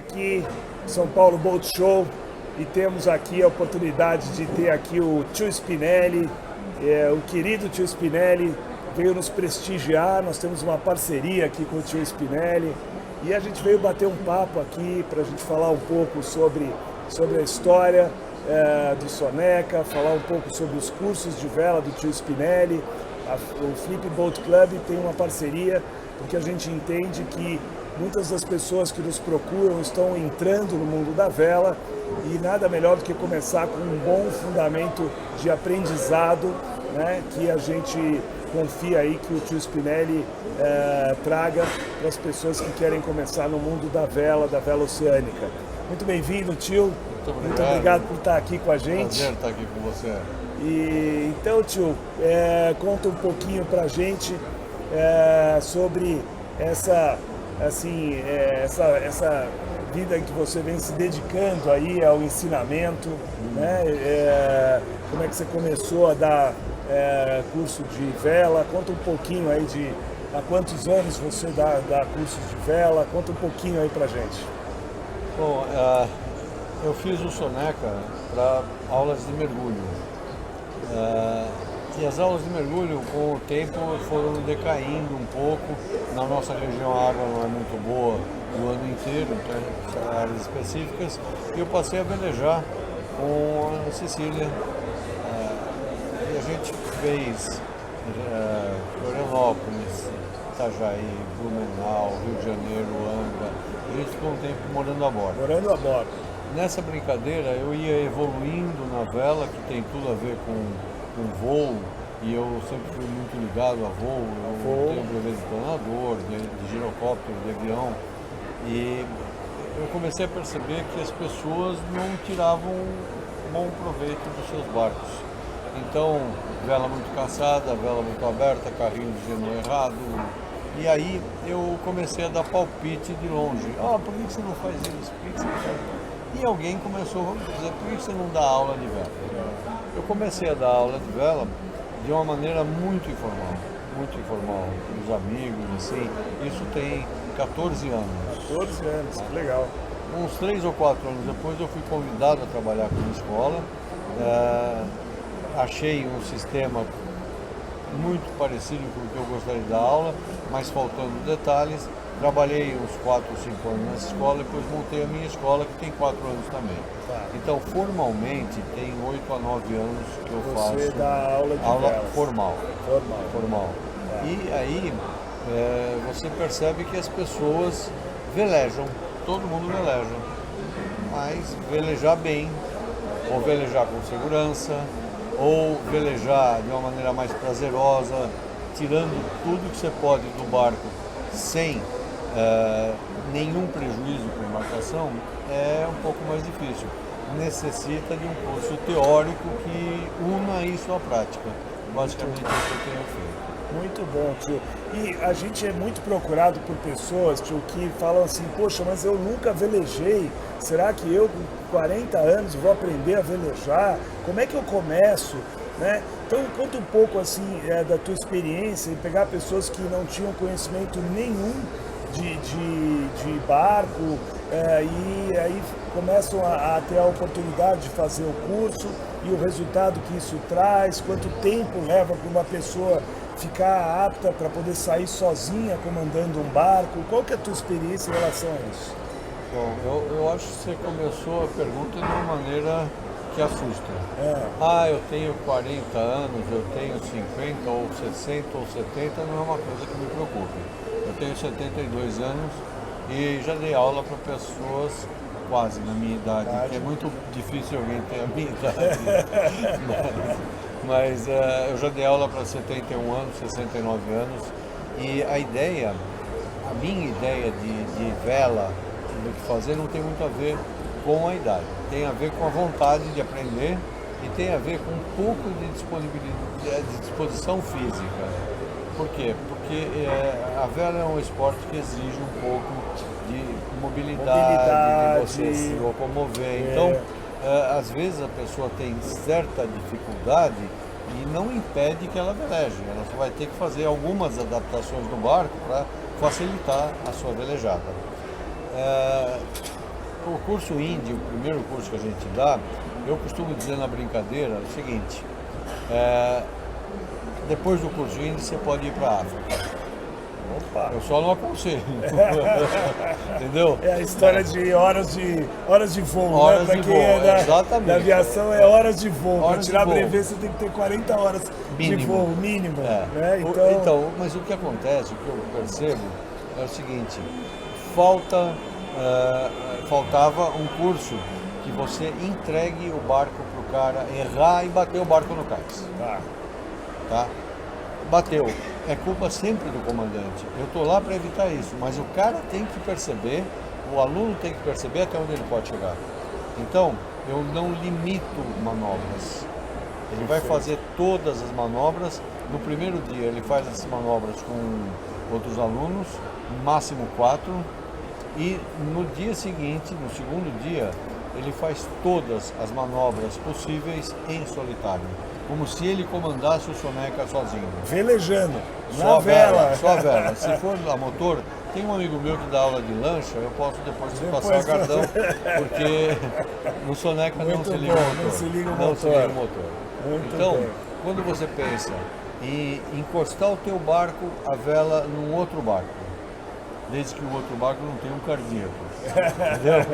aqui, São Paulo Boat Show, e temos aqui a oportunidade de ter aqui o tio Spinelli, o querido tio Spinelli veio nos prestigiar. Nós temos uma parceria aqui com o tio Spinelli e a gente veio bater um papo aqui para a gente falar um pouco sobre a história do Soneca, falar um pouco sobre os cursos de vela do tio Spinelli. O Flip Boat Club tem uma parceria porque a gente entende que muitas das pessoas que nos procuram estão entrando no mundo da vela e nada melhor do que começar com um bom fundamento de aprendizado, né, que a gente confia aí que o tio Spinelli traga para as pessoas que querem começar no mundo da vela oceânica. Muito bem-vindo, tio. Muito obrigado por estar aqui com a gente. Prazer estar aqui com você. E então, tio, conta um pouquinho para a gente sobre essa vida que você vem se dedicando aí ao ensinamento, né? Como é que você começou a dar curso de vela? Conta um pouquinho aí de há quantos anos você dá cursos de vela? Conta um pouquinho aí pra gente. Bom, eu fiz o Soneca para aulas de mergulho. E as aulas de mergulho, com o tempo, foram decaindo um pouco. Na nossa região a água não é muito boa o ano inteiro, então são áreas específicas. E eu passei a velejar com a Cecília. E a gente fez Florianópolis, Itajaí, Blumenau, Rio de Janeiro, Angra. A gente ficou um tempo morando a bordo. Morando a bordo. Nessa brincadeira eu ia evoluindo na vela, que tem tudo a ver com voo, e eu sempre fui muito ligado a voo. Eu tenho brevet de planador, de girocóptero, de avião, e eu comecei a perceber que as pessoas não tiravam bom proveito dos seus barcos. Então, vela muito cansada, vela muito aberta, carrinho dizendo errado. E aí eu comecei a dar palpite de longe. Por que você não faz isso? Por que você não faz isso? E alguém começou a dizer, por que você não dá aula de vela? Eu comecei a dar aula de vela de uma maneira muito informal, com os amigos, assim. Isso tem 14 anos. 14 anos, que legal. Uns 3 ou 4 anos depois eu fui convidado a trabalhar com uma escola. Achei um sistema muito parecido com o que eu gostaria de dar aula, mas faltando detalhes. Trabalhei uns 4 ou 5 anos nessa escola, depois montei a minha escola, que tem 4 anos também. Tá. Então, formalmente, tem 8 a 9 anos que eu faço Você dá aula de velas. Formal. Tá. E aí, você percebe que as pessoas velejam, todo mundo veleja, mas velejar bem, ou velejar com segurança, ou velejar de uma maneira mais prazerosa, tirando tudo que você pode do barco sem nenhum prejuízo para a embarcação, é um pouco mais difícil. Necessita de um curso teórico que una isso à prática. Basicamente é o que eu tenho feito. Muito bom, tio. E a gente é muito procurado por pessoas, tio, que falam assim, poxa, mas eu nunca velejei. Será que eu com 40 anos vou aprender a velejar? Como é que eu começo? Né? Então conta um pouco assim da tua experiência em pegar pessoas que não tinham conhecimento nenhum de barco e aí começam a ter a oportunidade de fazer o curso e o resultado que isso traz, quanto tempo leva para uma pessoa ficar apta para poder sair sozinha comandando um barco. Qual que é a tua experiência em relação a isso? Bom, eu acho que você começou a pergunta de uma maneira que assusta. Eu tenho 40 anos, eu tenho 50 ou 60 ou 70, não é uma coisa que me preocupe. Eu tenho 72 anos e já dei aula para pessoas quase na minha idade, que é muito difícil alguém ter a minha idade. Mas eu já dei aula para 71 anos, 69 anos, e a minha ideia de vela, do que fazer, não tem muito a ver com a idade. Tem a ver com a vontade de aprender e tem a ver com um pouco de disponibilidade, de disposição física. Por quê? Porque a vela é um esporte que exige um pouco de mobilidade. De você se locomover. Então, às vezes a pessoa tem certa dificuldade e não impede que ela veleje. Ela só vai ter que fazer algumas adaptações no barco para facilitar a sua velejada. o curso Indy, o primeiro curso que a gente dá, eu costumo dizer na brincadeira o seguinte, depois do curso Indy você pode ir para a África. Opa. Eu só não aconselho. Entendeu? É a história de horas de voo, horas né? Para de quem voo, é exatamente. da aviação é horas de voo. Para Horas tirar de voo. brevet você tem que ter 40 horas Mínimo. de voo, mínimo. Né? Então, mas o que acontece, o que eu percebo, é o seguinte, faltava um curso que você entregue o barco para o cara errar e bater o barco no cais. Tá? Bateu. É culpa sempre do comandante. Eu estou lá para evitar isso, mas o cara tem que perceber, o aluno tem que perceber até onde ele pode chegar. Então, eu não limito manobras. Ele vai fazer todas as manobras. No primeiro dia ele faz as manobras com outros alunos, no máximo 4. E no dia seguinte, no segundo dia, ele faz todas as manobras possíveis em solitário. Como se ele comandasse o Soneca sozinho. Velejando, Só na vela. Só vela. Se for a motor, tem um amigo meu que dá aula de lancha, eu posso depois te passar o cartão, porque no Soneca não se liga o motor. Não se liga o Não se liga o motor. Muito Então, bem. quando você pensa em encostar o teu barco, a vela num outro barco, desde que o outro barco não tenha um cardíaco. Entendeu?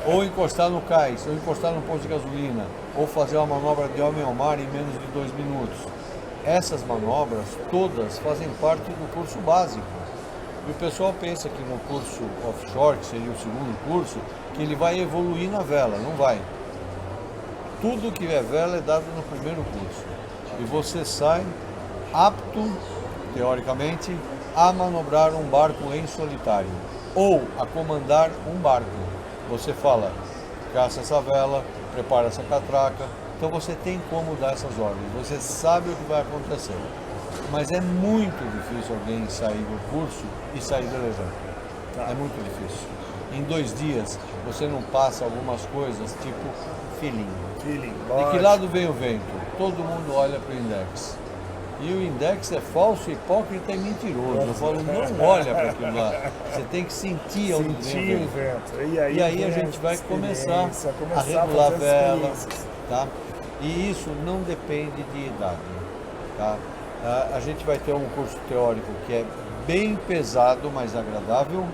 Ou encostar no cais, ou encostar no posto de gasolina, ou fazer uma manobra de homem ao mar em menos de 2 minutos. Essas manobras todas fazem parte do curso básico. E o pessoal pensa que no curso offshore, que seria o segundo curso, que ele vai evoluir na vela. Não vai. Tudo que é vela é dado no primeiro curso. E você sai apto, teoricamente, a manobrar um barco em solitário ou a comandar um barco. Você fala, caça essa vela, prepara essa catraca, então você tem como dar essas ordens, você sabe o que vai acontecer. Mas é muito difícil alguém sair do curso e sair velejando. É muito difícil. Em 2 dias você não passa algumas coisas tipo feeling. De que lado vem o vento? Todo mundo olha para o index. E o index é falso, hipócrita e mentiroso. Eu falo, não olha para aquilo lá. Você tem que sentir onde vem o vento. E aí a gente vai começar a regular a vela. Tá? E isso não depende de idade. Tá? A gente vai ter um curso teórico que é bem pesado, mas agradável.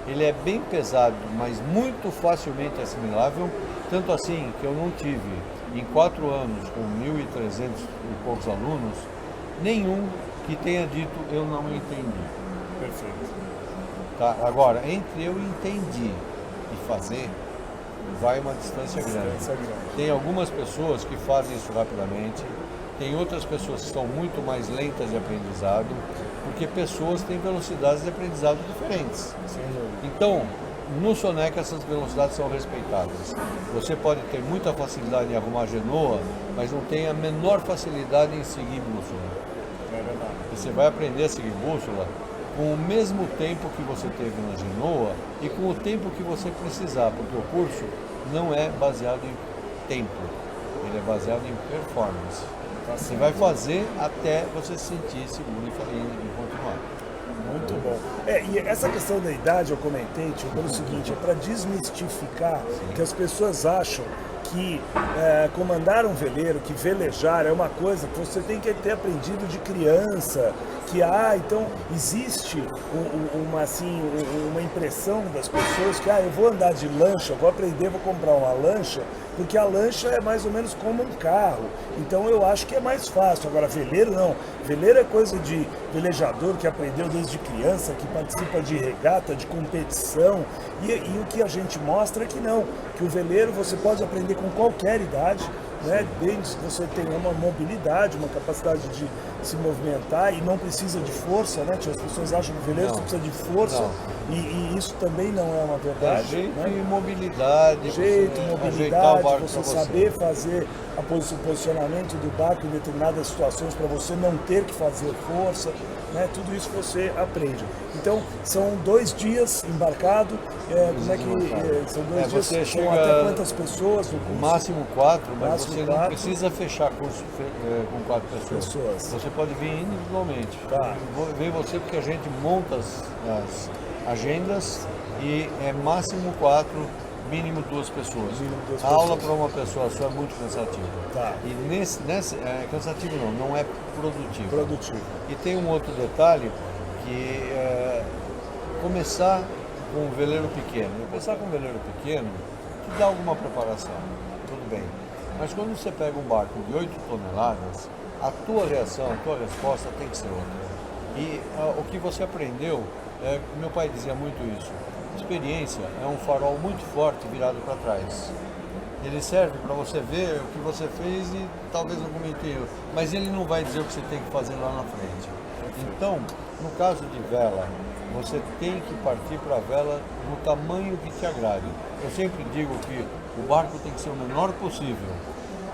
Ele é bem pesado, mas muito facilmente assimilável. Tanto assim que eu não tive, em 4 anos, com 1.300 e poucos alunos, nenhum que tenha dito eu não entendi. Perfeito. Tá? Agora, entre eu entendi e fazer, vai uma distância grande. Tem algumas pessoas que fazem isso rapidamente, tem outras pessoas que são muito mais lentas de aprendizado, porque pessoas têm velocidades de aprendizado diferentes. Então, no Soneca essas velocidades são respeitadas. Você pode ter muita facilidade em arrumar genoa, mas não tem a menor facilidade em seguir bússola. Você vai aprender a seguir bússola com o mesmo tempo que você teve na genoa e com o tempo que você precisar, porque o curso não é baseado em tempo, ele é baseado em performance. Você vai fazer até você se sentir seguro e continuar. Muito bom. E essa questão da idade, eu comentei, tio, pelo seguinte, é para desmistificar que as pessoas acham que comandar um veleiro, que velejar é uma coisa que você tem que ter aprendido de criança, que então existe uma impressão das pessoas que eu vou andar de lancha, vou aprender, vou comprar uma lancha, porque a lancha é mais ou menos como um carro, então eu acho que é mais fácil. Agora veleiro não, veleiro é coisa de velejador que aprendeu desde criança, que participa de regata, de competição, e o que a gente mostra é que não, que o veleiro você pode aprender com qualquer idade, né? Desde que você tenha uma mobilidade, uma capacidade de se movimentar e não precisa de força, né? As pessoas acham que o veleiro precisa de força e isso também não é uma verdade. Jeito né? e mobilidade. Mobilidade, você saber fazer o posicionamento do barco em determinadas situações para você não ter que fazer força, né? Tudo isso você aprende. Então, são 2 dias embarcado, como é que são 2 dias, você são até quantas pessoas no curso? Máximo 4, mas Máximo você 4. não precisa fechar curso com 4 pessoas. Você pode vir individualmente. Vem você porque a gente monta as agendas e é máximo 4 mínimo 2 pessoas. Mínimo 2 A aula pessoas. para uma pessoa só é muito cansativa. Tá. E cansativo não é produtivo. Produtivo. E tem um outro detalhe que começar com um veleiro pequeno. Começar com um veleiro pequeno te dá alguma preparação, tudo bem. Mas quando você pega um barco de 8 toneladas, a tua reação, a tua resposta tem que ser outra. E o que você aprendeu, meu pai dizia muito isso, experiência é um farol muito forte virado para trás. Ele serve para você ver o que você fez e talvez não cometeu, mas ele não vai dizer o que você tem que fazer lá na frente. Então, no caso de vela, você tem que partir para a vela no tamanho que te agrade. Eu sempre digo que o barco tem que ser o menor possível.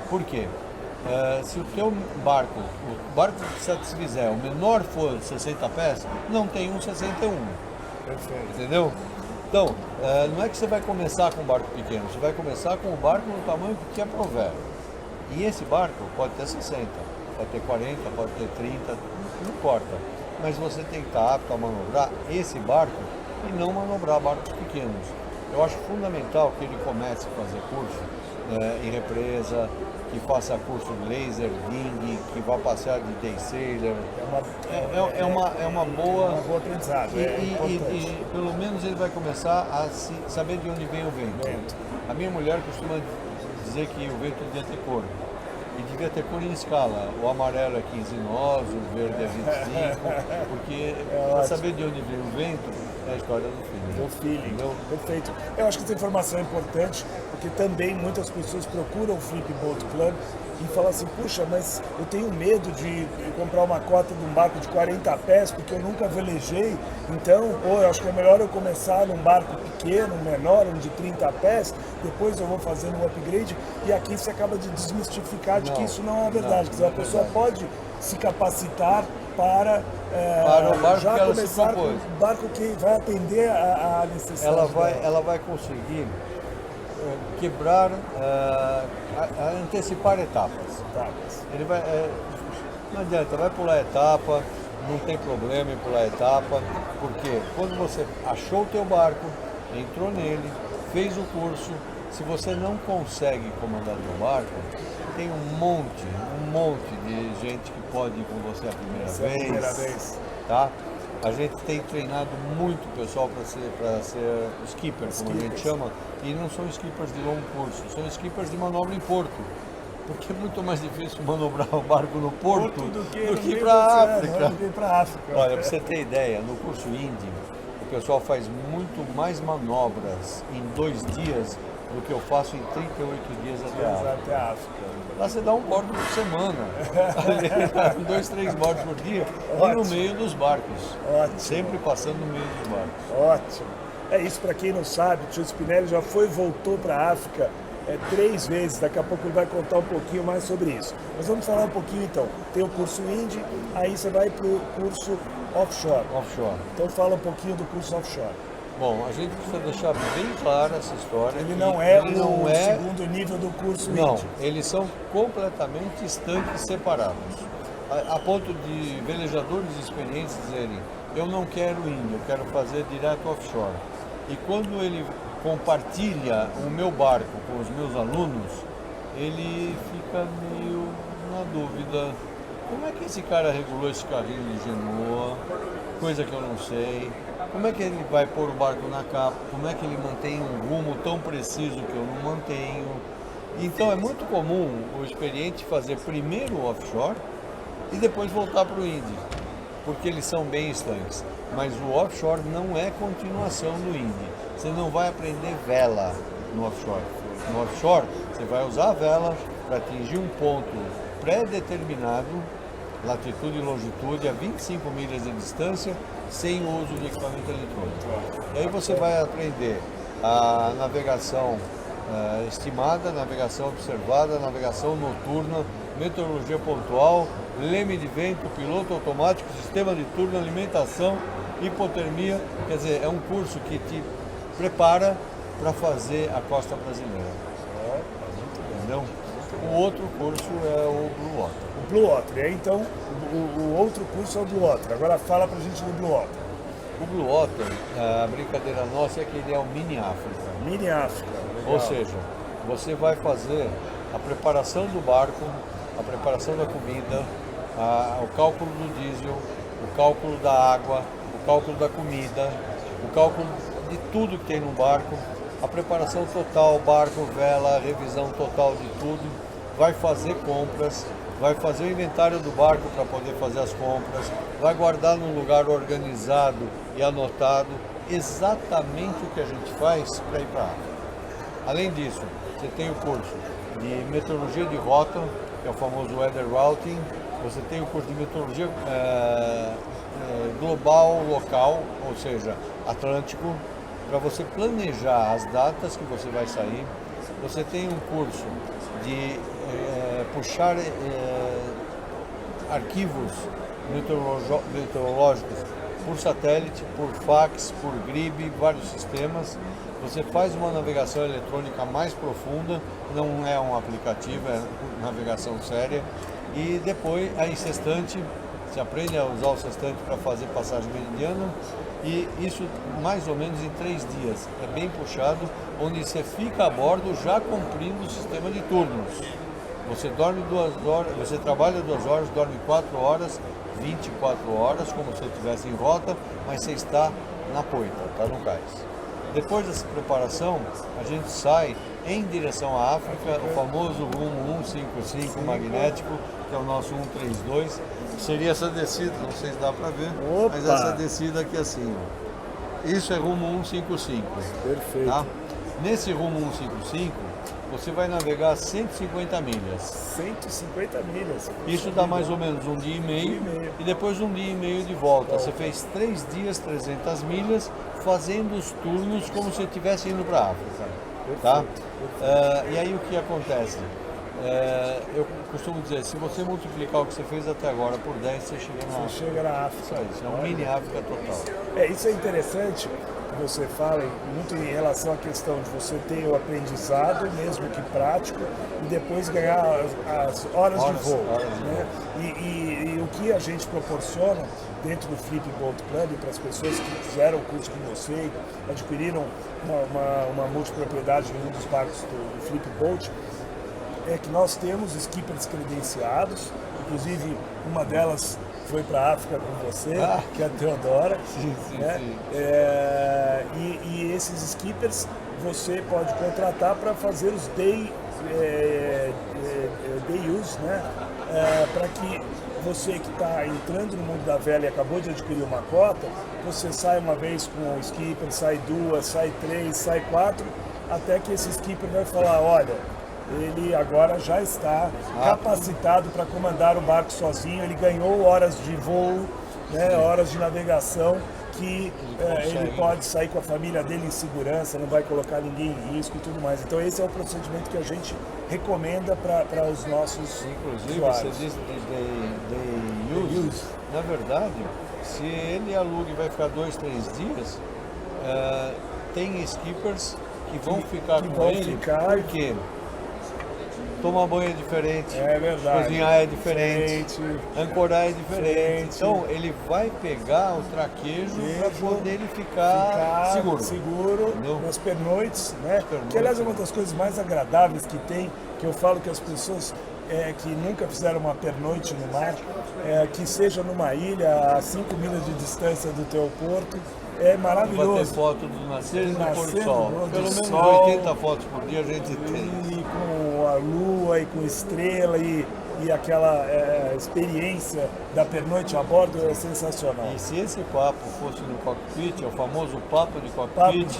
Por quê? Se o teu barco, o barco que você fizer, o menor for 60 pés, não tem um 61. Perfeito. Entendeu? Então, não é que você vai começar com um barco pequeno, você vai começar com um barco no tamanho que te aprover. E esse barco pode ter 60, pode ter 40, pode ter 30, não importa. Mas você tem que estar apto a manobrar esse barco e não manobrar barcos pequenos. Eu acho fundamental que ele comece a fazer curso em represa, que faça curso de laser, ding, que vá passear de day sailor. É uma boa... Um bom aprendizado, E pelo menos ele vai começar a saber de onde vem o vento. A minha mulher costuma dizer que o vento devia ter cor. E devia ter cor em escala. O amarelo é 15 nós, o verde é 25, porque para saber de onde vem o vento é a história do feeling. Do feeling, perfeito. Eu acho que essa informação é importante, porque também muitas pessoas procuram o Flip Boat Club e falam assim, puxa, mas eu tenho medo de comprar uma cota de um barco de 40 pés, porque eu nunca velejei, então, eu acho que é melhor eu começar num barco pequeno, menor, um de 30 pés, depois eu vou fazendo um upgrade, e aqui você acaba de desmistificar de que isso não é verdade, quer dizer, a pessoa pode se capacitar para o barco já que ela começar se com propôs. um barco que vai atender a necessidade dela. Ela vai conseguir quebrar, antecipar etapas. Ele vai, não adianta, vai pular etapa, não tem problema em pular etapa, porque quando você achou o teu barco, entrou nele, fez o curso, se você não consegue comandar o teu barco, tem um monte de gente que pode ir com você a primeira vez. Tá? A gente tem treinado muito o pessoal para ser skipper, como a gente chama, e não são skippers de longo curso, são skippers de manobra em porto. Porque é muito mais difícil manobrar o barco no porto do que para a África. Olha, para você ter ideia, no curso Indy, o pessoal faz muito mais manobras em 2 dias do que eu faço em 38 dias até a África. Lá você dá um bordo por semana, 2, 3 bordos por dia, e no meio dos barcos. Ótimo. Sempre passando no meio dos barcos. Ótimo. É isso, para quem não sabe, o tio Spinelli já voltou para a África 3 vezes, daqui a pouco ele vai contar um pouquinho mais sobre isso. Mas vamos falar um pouquinho então. Tem o curso Indy, aí você vai para o curso Offshore. Então fala um pouquinho do curso Offshore. Bom, a gente precisa deixar bem clara essa história. Ele não é o segundo nível do curso Indy. Não, eles são completamente estanques separados. A ponto de velejadores experientes dizerem, eu não quero Indy, eu quero fazer direto offshore. E quando ele compartilha o meu barco com os meus alunos, ele fica meio na dúvida. Como é que esse cara regulou esse carrinho de Genoa? Coisa que eu não sei. Como é que ele vai pôr o barco na capa? Como é que ele mantém um rumo tão preciso que eu não mantenho? Então é muito comum o experiente fazer primeiro o offshore e depois voltar para o Indy, porque eles são bem estanques. Mas o offshore não é continuação do Indy. Você não vai aprender vela no offshore. No offshore, você vai usar a vela para atingir um ponto pré-determinado, latitude e longitude, a 25 milhas de distância, sem o uso de equipamento eletrônico. E aí você vai aprender a navegação estimada, navegação observada, navegação noturna, meteorologia pontual, leme de vento, piloto automático, sistema de turno, alimentação, hipotermia. Quer dizer, é um curso que te prepara para fazer a costa brasileira. Entendeu? O outro curso é o Blue Water. O Blue Water. Então, o outro curso é o Blue Water. Agora fala pra gente do Blue Water. O Blue Water, a brincadeira nossa é que ele é o mini África. Mini África. Legal. Ou seja, você vai fazer a preparação do barco, a preparação da comida, o cálculo do diesel, o cálculo da água, o cálculo da comida, o cálculo de tudo que tem no barco, a preparação total, barco, vela, revisão total de tudo, vai fazer compras, vai fazer o inventário do barco para poder fazer as compras, vai guardar num lugar organizado e anotado exatamente o que a gente faz para ir para a África. Além disso, você tem o curso de meteorologia de rota, que é o famoso Weather Routing, você tem o curso de meteorologia global, local, ou seja, Atlântico, para você planejar as datas que você vai sair. Você tem um curso de puxar arquivos meteorológicos por satélite, por fax, por grid, vários sistemas. Você faz uma navegação eletrônica mais profunda, não é um aplicativo, é navegação séria. E depois, aí sextante, você aprende a usar o sextante para fazer passagem meridiana, e isso mais ou menos em 3 dias. É bem puxado, onde você fica a bordo já cumprindo o sistema de turnos. Você dorme 2 horas, você trabalha 2 horas, dorme 4 horas, 24 horas, como se estivesse em rota, mas você está na poita, está no cais. Depois dessa preparação, a gente sai em direção à África, o famoso rumo 155 magnético, que é o nosso 132, seria essa descida, não sei se dá para ver, mas essa descida aqui assim, ó. Isso é rumo 155. Perfeito. Tá? Nesse rumo 155, você vai navegar 150 milhas. 150 milhas. Isso dá mais ou menos 1 dia e meio, e depois 1 dia e meio de volta. Você fez 3 dias, 300 milhas, fazendo os turnos como se estivesse indo para a África. Tá? E aí o que acontece? Eu costumo dizer, se você multiplicar o que você fez até agora por 10, você chega na África. Isso é um mini África total. Isso é interessante que você fala muito em relação à questão de você ter o aprendizado, mesmo que prático, e depois ganhar as horas de voo. Né? E o que a gente proporciona dentro do Flip Boat Club para as pessoas que fizeram o curso com você e adquiriram uma multipropriedade em um dos barcos do Flip Boat, é que nós temos skippers credenciados, inclusive uma delas foi para a África com você, que é a Teodora. Sim. E esses skippers você pode contratar para fazer os day use, né? Para que você que está entrando no mundo da vela e acabou de adquirir uma cota, você sai uma vez com o skipper, sai 2, sai 3, sai 4, até que esse skipper vai falar, olha, ele agora já está capacitado para comandar o barco sozinho, ele ganhou horas de voo, né, horas de navegação, que ele pode sair com a família dele em segurança, não vai colocar ninguém em risco e tudo mais. Então esse é o procedimento que a gente recomenda para os nossos usuários. Você diz de use. Na verdade, se ele aluga e vai ficar 2, 3 dias, tem skippers que vão ficar com ele, porque tomar banho é diferente, cozinhar é diferente, ancorar é diferente. Então ele vai pegar o traquejo para poder ele ficar seguro nas pernoites, né? Que aliás é uma das coisas mais agradáveis que tem, que eu falo que as pessoas que nunca fizeram uma pernoite no mar, que seja numa ilha a 5 milhas de distância do teu porto, é maravilhoso. Bater foto do nascer e do pôr do sol. Pelo menos 80 fotos por dia a gente tem. E com a lua e com estrela e aquela experiência da pernoite a bordo é sensacional. E se esse papo fosse no cockpit, é o famoso papo de cockpit,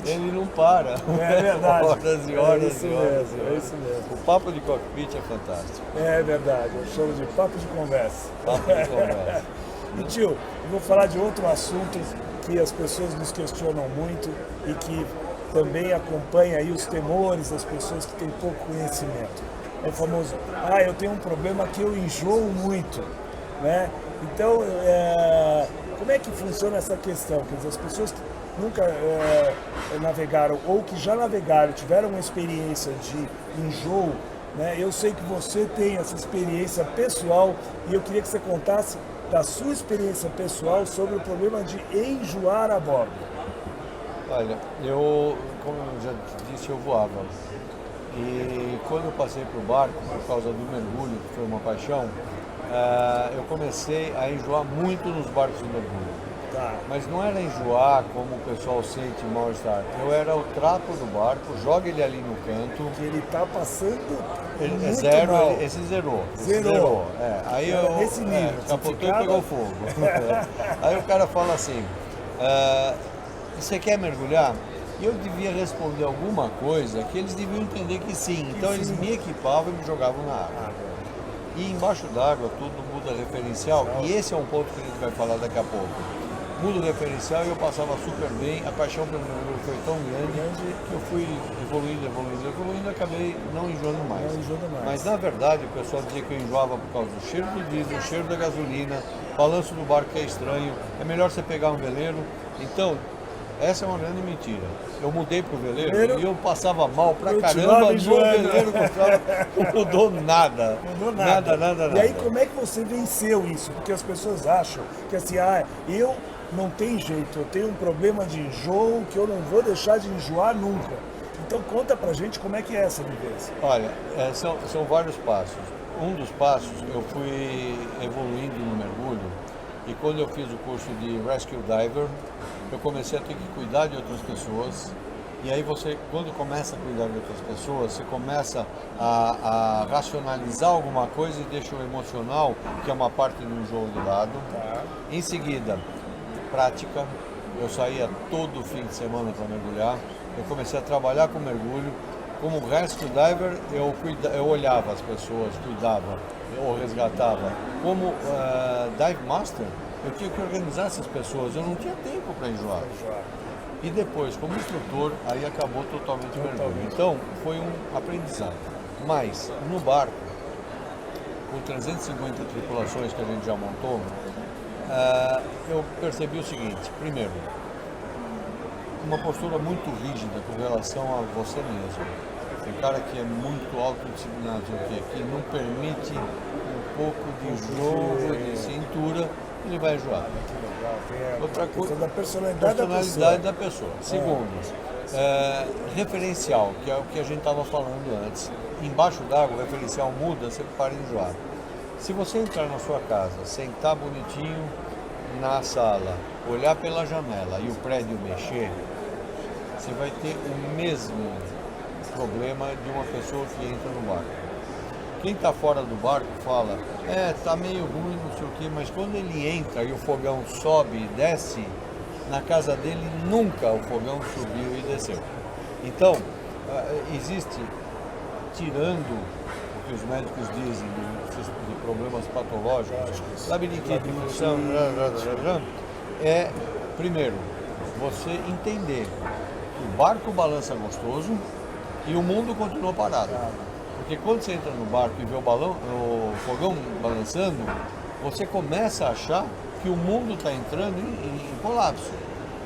ele não para. É verdade. Horas e horas e horas. É isso mesmo. O papo de cockpit é fantástico. É verdade, eu chamo de papo de conversa. Papo de conversa. E tio, eu vou falar de outro assunto que as pessoas nos questionam muito e que também acompanha aí os temores das pessoas que têm pouco conhecimento. É o famoso, eu tenho um problema que eu enjoo muito, né? Então, como é que funciona essa questão? Quer dizer, as pessoas que nunca navegaram ou que já navegaram, tiveram uma experiência de enjoo, né? Eu sei que você tem essa experiência pessoal e eu queria que você contasse da sua experiência pessoal sobre o problema de enjoar a bordo. Olha, como eu já disse, eu voava. E quando eu passei para o barco, por causa do mergulho, que foi uma paixão, eu comecei a enjoar muito nos barcos de mergulho. Tá. Mas não era enjoar como o pessoal sente mal-estar. Eu era o trapo do barco, joga ele ali no canto. Que ele tá passando Ele muito zero, mal. Esse zerou. Zerou. Aí Era eu nesse nível, você capotou ficava- e pegou fogo. Aí o cara fala assim, você quer mergulhar? E eu devia responder alguma coisa que eles deviam entender que sim. Então eles me equipavam e me jogavam na água. E embaixo d'água tudo muda referencial. E esse é um ponto que a gente vai falar daqui a pouco. Muda o referencial e eu passava super bem. A paixão pelo mergulho foi tão grande que eu fui evoluindo e acabei não enjoando mais. Não enjoando mais. Mas na verdade o pessoal dizia que eu enjoava por causa do cheiro do diesel, o cheiro da gasolina, balanço do barco que é estranho, é melhor você pegar um veleiro. Então, essa é uma grande mentira. Eu mudei pro veleiro e eu passava mal pra Continuava caramba no enjoando. veleiro, não mudou nada. Mudou nada. Nada. E aí como é que você venceu isso? Porque as pessoas acham que assim, eu não tem jeito, eu tenho um problema de enjoo que eu não vou deixar de enjoar nunca. Então conta pra gente como é que é essa vivência. Olha, são vários passos. Um dos passos, eu fui evoluindo no mergulho e quando eu fiz o curso de Rescue Diver, eu comecei a ter que cuidar de outras pessoas. E aí você, quando começa a cuidar de outras pessoas, você começa a racionalizar alguma coisa e deixa o emocional, que é uma parte do enjoo, de lado. Tá. Em seguida, prática. Eu saía todo fim de semana para mergulhar. Eu comecei a trabalhar com mergulho. Como rescue diver, eu olhava as pessoas, cuidava, eu resgatava. Como dive master, eu tinha que organizar essas pessoas. Eu não tinha tempo para enjoar. E depois, como instrutor, aí acabou totalmente o mergulho. Então, foi um aprendizado. Mas, no barco, com 350 tripulações que a gente já montou, eu percebi o seguinte: primeiro, uma postura muito rígida com relação a você mesmo. Tem cara que é muito autodisciplinado, que não permite um pouco de jogo, de cintura, ele vai enjoar. Outra coisa, da personalidade da pessoa. Segundo, referencial, que é o que a gente estava falando antes. Embaixo d'água, o referencial muda, você para de enjoar. Se você entrar na sua casa, sentar bonitinho na sala, olhar pela janela e o prédio mexer, você vai ter o mesmo problema de uma pessoa que entra no barco. Quem está fora do barco fala, tá meio ruim, não sei o quê, mas quando ele entra e o fogão sobe e desce, na casa dele nunca o fogão subiu e desceu. Então, existe, tirando o que os médicos dizem de problemas patológicos, labirintite, infecção, primeiro, você entender que o barco balança gostoso e o mundo continua parado. Porque quando você entra no barco e vê o fogão balançando, você começa a achar que o mundo está entrando em colapso.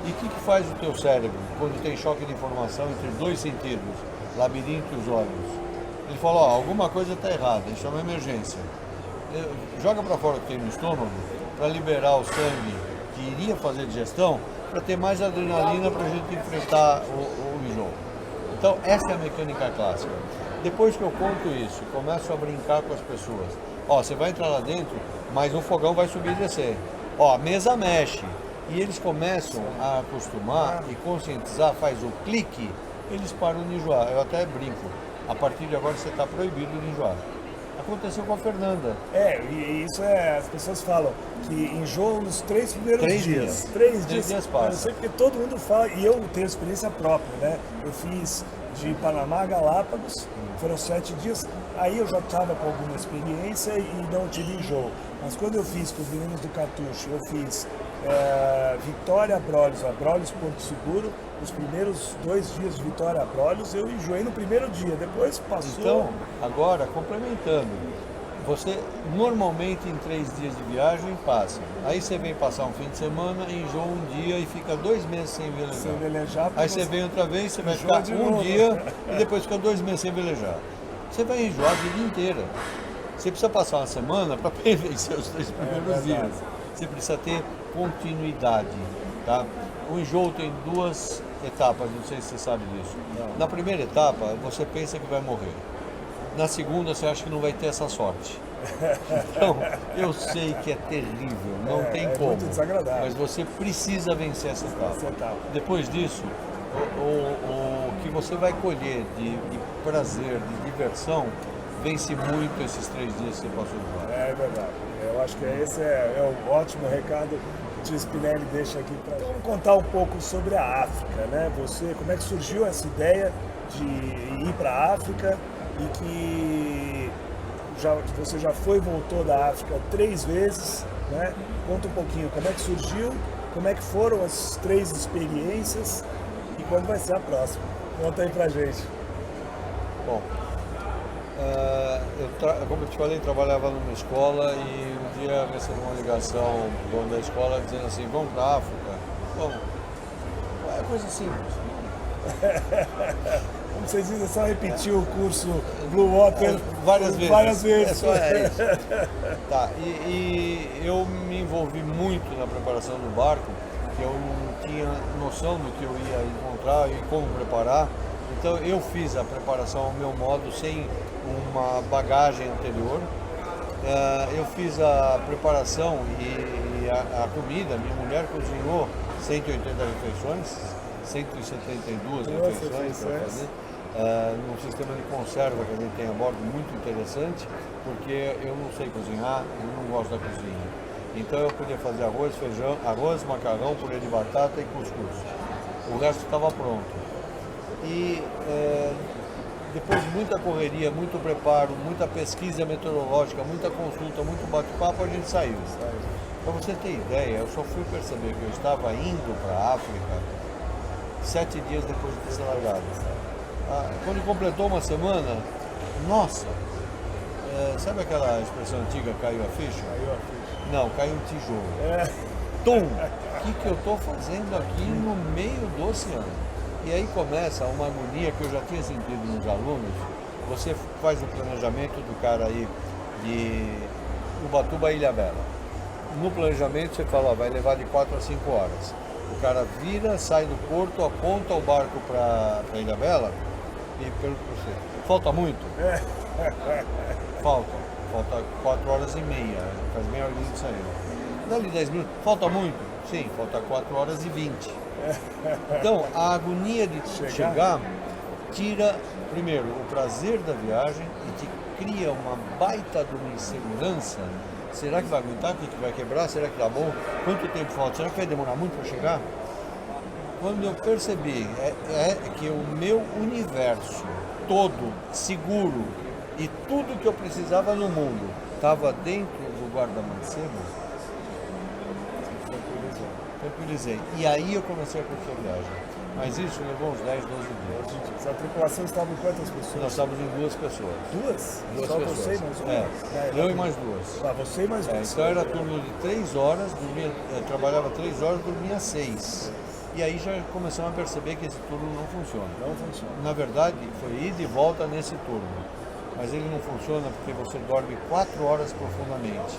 E o que faz o teu cérebro quando tem choque de informação entre dois sentidos, labirinto e os olhos? Ele fala, alguma coisa está errada, isso é uma emergência. Joga para fora o que tem no estômago para liberar o sangue que iria fazer digestão, para ter mais adrenalina para a gente enfrentar o enjoo. Então, essa é a mecânica clássica. Depois que eu conto isso, começo a brincar com as pessoas. Você vai entrar lá dentro, mas o fogão vai subir e descer. A mesa mexe. E eles começam a acostumar e conscientizar, faz o clique, eles param de enjoar. Eu até brinco. A partir de agora você está proibido de enjoar. Aconteceu com a Fernanda. E isso as pessoas falam que enjoam nos 3 primeiros dias. 3 dias passa. Eu sei porque todo mundo fala, e eu tenho experiência própria, né? Eu fiz de Panamá a Galápagos, foram 7 dias, aí eu já estava com alguma experiência e não tive enjoo. Mas quando eu fiz com os meninos do Cartucho, eu fiz Vitória Abrolhos, Porto Seguro, os primeiros 2 dias de Vitória Abrolhos, eu enjoei no primeiro dia, depois passou. Então, agora, complementando, você normalmente em 3 dias de viagem passa. Aí você vem passar um fim de semana, enjoa um dia e fica 2 meses sem velejar. Aí você vem outra vez, você vai ficar um dia e depois fica 2 meses sem velejar. Você vai enjoar a vida inteira. Você precisa passar uma semana para vencer os 3 primeiros dias. você precisa ter continuidade, tá? O enjoo tem 2 etapas, não sei se você sabe disso. Na primeira etapa, você pensa que vai morrer. Na segunda, você acha que não vai ter essa sorte. Então, eu sei que é terrível, não tem como. Muito desagradável. Mas você precisa vencer essa etapa. Depois disso, o que você vai colher de prazer, de diversão, vence muito esses 3 dias que você passou de lá. É verdade. Eu acho que esse é um ótimo recado que o tio Spinelli deixa aqui para gente. Vamos contar um pouco sobre a África, né? Como é que surgiu essa ideia de ir para a África e que você já foi e voltou da África 3 vezes, né? Conta um pouquinho como é que surgiu, como é que foram as 3 experiências e quando vai ser a próxima. Conta aí pra gente. Bom, como eu te falei, trabalhava numa escola e um dia recebi uma ligação do dono da escola dizendo assim, vamos para a África? Vamos. É coisa simples. Como vocês dizem, é só repetir o curso Blue Water várias vezes. É só isso. Tá, e eu me envolvi muito na preparação do barco, que eu não tinha noção do que eu ia encontrar e como preparar. Então eu fiz a preparação ao meu modo, sem uma bagagem anterior. Eu fiz a preparação e a comida, minha mulher cozinhou 180 refeições, 172 refeições para fazer. Num sistema de conserva que a gente tem a bordo, muito interessante, porque eu não sei cozinhar, eu não gosto da cozinha. Então eu podia fazer arroz, feijão, arroz, macarrão, purê de batata e cuscuz. O resto estava pronto. E depois de muita correria, muito preparo, muita pesquisa meteorológica, muita consulta, muito bate-papo, a gente saiu. Para você ter ideia, eu só fui perceber que eu estava indo para a África 7 dias depois de ter sido largado. Quando completou uma semana, nossa, sabe aquela expressão antiga, caiu a ficha? Caiu a ficha. Não, caiu um tijolo. Tum! O que eu estou fazendo aqui no meio do oceano? E aí começa uma agonia que eu já tinha sentido nos alunos. Você faz o planejamento do cara aí de Ubatuba a Ilhabela. No planejamento você fala, ó, vai levar de 4 a 5 horas. O cara vira, sai do porto, aponta o barco para Ilhabela e pergunta para você, falta muito? Falta 4 horas e meia, faz meia hora de sair. Dali 10 minutos, falta muito? Sim, falta 4 horas e 20. Então, a agonia de chegar tira, primeiro, o prazer da viagem e te cria uma baita de uma insegurança. Será que vai aguentar? O que vai quebrar? Será que tá bom? Quanto tempo falta? Será que vai demorar muito para chegar? Quando eu percebi que o meu universo todo, seguro, e tudo que eu precisava no mundo estava dentro do guarda-mancebo, tranquilizei. E aí eu comecei a curtir a viagem. Mas isso levou uns 10, 12 dias. A tripulação estava em quantas pessoas? Nós estávamos em 2 pessoas. 2? Só pessoas. você e mais uma? Eu e mais 2. Você e mais 2. Então era turno de 3 horas, trabalhava 3 horas, dormia 6. E aí já começamos a perceber que esse turno não funciona. Não funciona. Na verdade, foi ida e volta nesse turno. Mas ele não funciona porque você dorme 4 horas profundamente.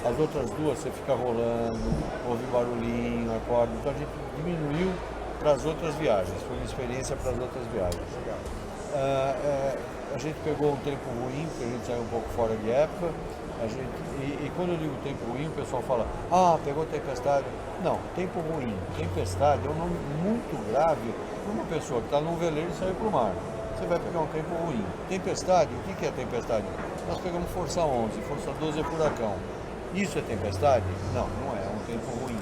As outras 2 você fica rolando, ouve barulhinho, acorda. Então a gente diminuiu para as outras viagens. Foi uma experiência para as outras viagens. A gente pegou um tempo ruim, porque a gente saiu um pouco fora de época. E quando eu digo tempo ruim, o pessoal fala, pegou tempestade. Não, tempo ruim. Tempestade é um nome muito grave para uma pessoa que está num veleiro e saiu para o mar. Você vai pegar um tempo ruim. Tempestade, o que é tempestade? Nós pegamos força 11, força 12 é furacão. Isso é tempestade? Não, não é um tempo ruim.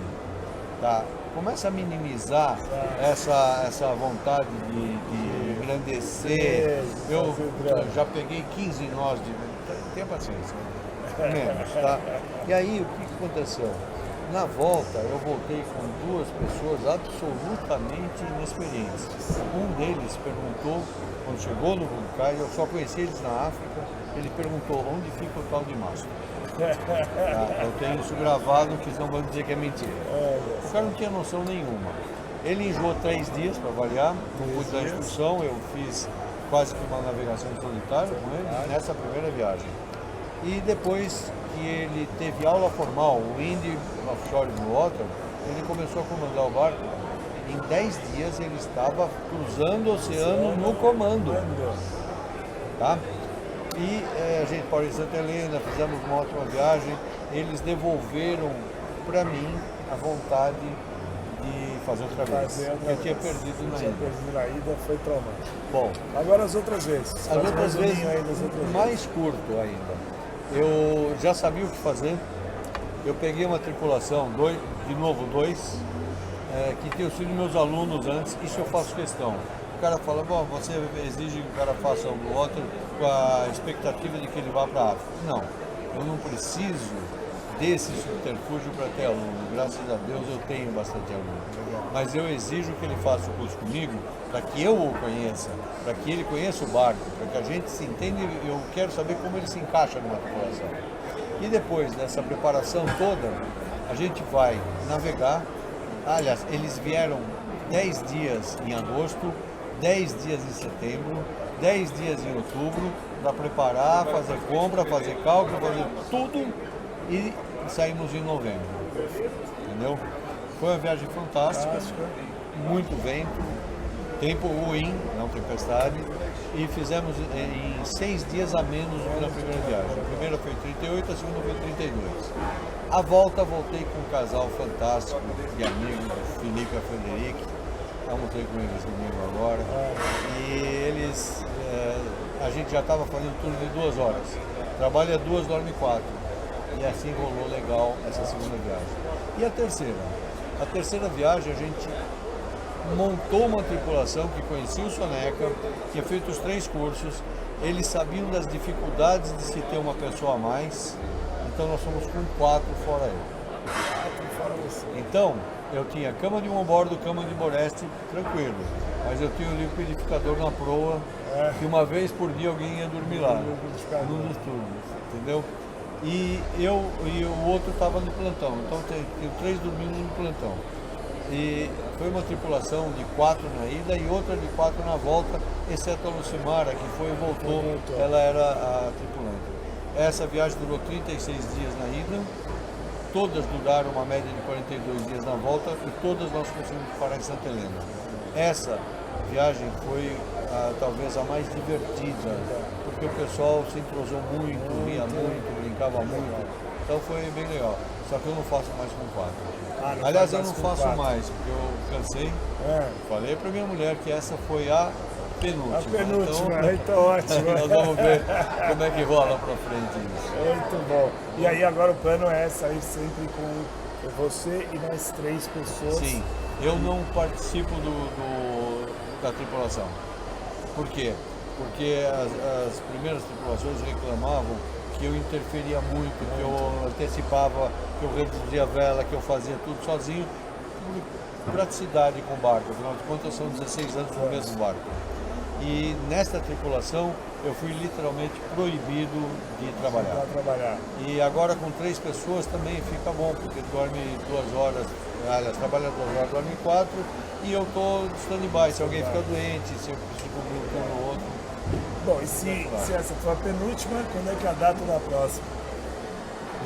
Tá? Começa a minimizar essa vontade de engrandecer. Eu já peguei 15 nós de... Tenha paciência. Menos, tá? E aí, o que aconteceu? Na volta, eu voltei com 2 pessoas absolutamente inexperientes. Um deles perguntou, quando chegou no Buncai, eu só conheci eles na África, ele perguntou onde fica o tal de mastro. Eu tenho isso gravado, que senão vão dizer que é mentira. O cara não tinha noção nenhuma. Ele enjoou 3 dias para variar, não pude dar instrução, eu fiz quase que uma navegação em solitário com ele nessa primeira viagem. E depois que ele teve aula formal, o Indy Offshore Blue Water, ele começou a comandar o barco. Em 10 dias ele estava cruzando o oceano no comando. Tá? E a gente parou em Santa Helena, fizemos uma ótima viagem. Eles devolveram para mim a vontade de fazer outra vez. Eu tinha perdido na ida. Foi traumático. Bom, agora as outras vezes. As outras vezes, mais curto ainda. Eu já sabia o que fazer. Eu peguei uma tripulação, dois, que tinham sido meus alunos antes. Isso eu faço questão. O cara fala, bom, você exige que o cara faça o Blue Water com a expectativa de que ele vá para a África. Não, eu não preciso desse subterfúgio para ter aluno. Graças a Deus eu tenho bastante aluno. Mas eu exijo que ele faça o curso comigo para que eu o conheça, para que ele conheça o barco, para que a gente se entenda. Eu quero saber como ele se encaixa numa tripulação. E depois dessa preparação toda, a gente vai navegar. Aliás, eles vieram 10 dias em agosto, 10 dias em setembro, 10 dias em outubro, para preparar, fazer compra, fazer cálculo, fazer tudo, e saímos em novembro. Entendeu? Foi uma viagem fantástica, muito vento, tempo ruim, não tempestade, e fizemos em 6 dias a menos do que na primeira viagem. A primeira foi 38, a segunda foi 32. A volta, voltei com um casal fantástico de amigos, o Felipe e a Frederic. Almocei com eles domingo agora. E eles, a gente já estava fazendo turno de 2 horas. Trabalha 2, dorme 4. E assim rolou legal essa segunda viagem. E a terceira? A terceira viagem a gente montou uma tripulação que conhecia o Soneca, tinha feito os 3 cursos. Eles sabiam das dificuldades de se ter uma pessoa a mais. Então nós fomos com 4 fora eu. Então, eu tinha cama de onboard, cama de boreste, tranquilo. Mas eu tinha um liquidificador na proa, que uma vez por dia alguém ia dormir lá, num dos turnos, entendeu? E o outro estava no plantão, então tem 3 dormindo no plantão. E foi uma tripulação de 4 na ida e outra de 4 na volta, exceto a Lucimara, que foi e voltou, ela era a tripulante. Essa viagem durou 36 dias na ida, todas duraram uma média de 42 dias na volta e todas nós conseguimos parar em Santa Helena. Essa viagem foi talvez a mais divertida, porque o pessoal se entrosou muito, ria muito, brincava muito, então foi bem legal. Só que eu não faço mais com 4. Aliás, eu não faço mais, porque eu cansei. Falei para minha mulher que essa foi a penúltima. A penúltima, então ótimo. Nós vamos ver como é que rola para frente isso. Muito bom. E aí agora o plano é sair sempre com você e mais 3 pessoas. Sim, eu não participo da tripulação. Por quê? Porque as primeiras tripulações reclamavam que eu interferia muito, que eu antecipava, que eu reduzia a vela, que eu fazia tudo sozinho, por praticidade com o barco. Afinal de contas, são 16 anos no mesmo barco. E nesta tripulação eu fui literalmente proibido de trabalhar. E agora com 3 pessoas também fica bom, porque dorme 2 horas, aliás, trabalha 2 horas, dorme 4, e eu estou stand-by. Se alguém fica doente, se eu preciso cobrir um turno ou outro. Bom, e se essa for a penúltima, quando é que é a data da próxima?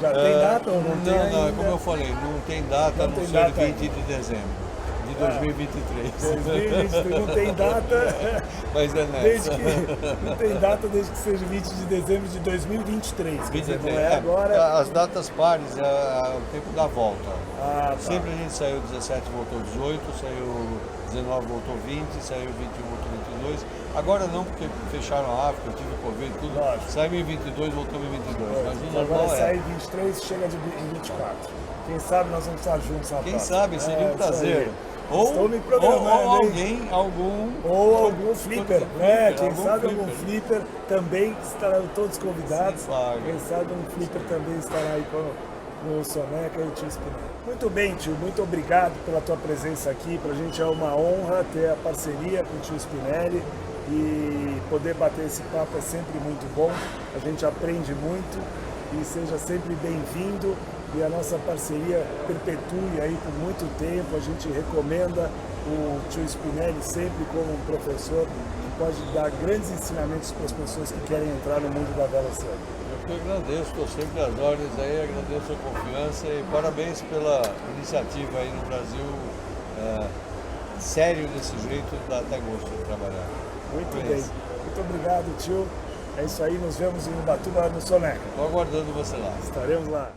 Já tem data ou não tem ainda? Não, como eu falei, não tem data, não ser 20 de dezembro. De 2023. 2023 não tem data. Mas é nessa. Não tem data desde que seja 20 de dezembro de 2023. 23, não é agora. As datas pares é o tempo da volta. Tá. Sempre a gente saiu 17, voltou 18, saiu 19, voltou 20, saiu 21, voltou 22. Agora não, porque fecharam a África, eu tive Covid, tudo. Saímos em 22, voltamos em 22. Mas o normal agora sai em 23 e chega em 24. Quem sabe nós vamos estar juntos na próxima. Quem sabe, seria um prazer. Estou me programando, ou algum flipper, né? Quem sabe algum flipper também estarão todos convidados. Quem sabe um flipper também estará aí com o Soneca e o Tio Spinelli. Muito bem, tio, muito obrigado pela tua presença aqui. Pra gente é uma honra ter a parceria com o Tio Spinelli e poder bater esse papo é sempre muito bom. A gente aprende muito e seja sempre bem-vindo. E a nossa parceria perpetue aí por muito tempo. A gente recomenda o Tio Spinelli sempre como um professor que pode dar grandes ensinamentos para as pessoas que querem entrar no mundo da vela oceânica. Eu agradeço, estou sempre às ordens aí, agradeço a confiança e parabéns pela iniciativa aí no Brasil, sério desse jeito, dá até gosto de trabalhar. Muito bem. Muito obrigado, tio. É isso aí, nos vemos em Ubatuba, no Soneca. Estou aguardando você lá. Estaremos lá.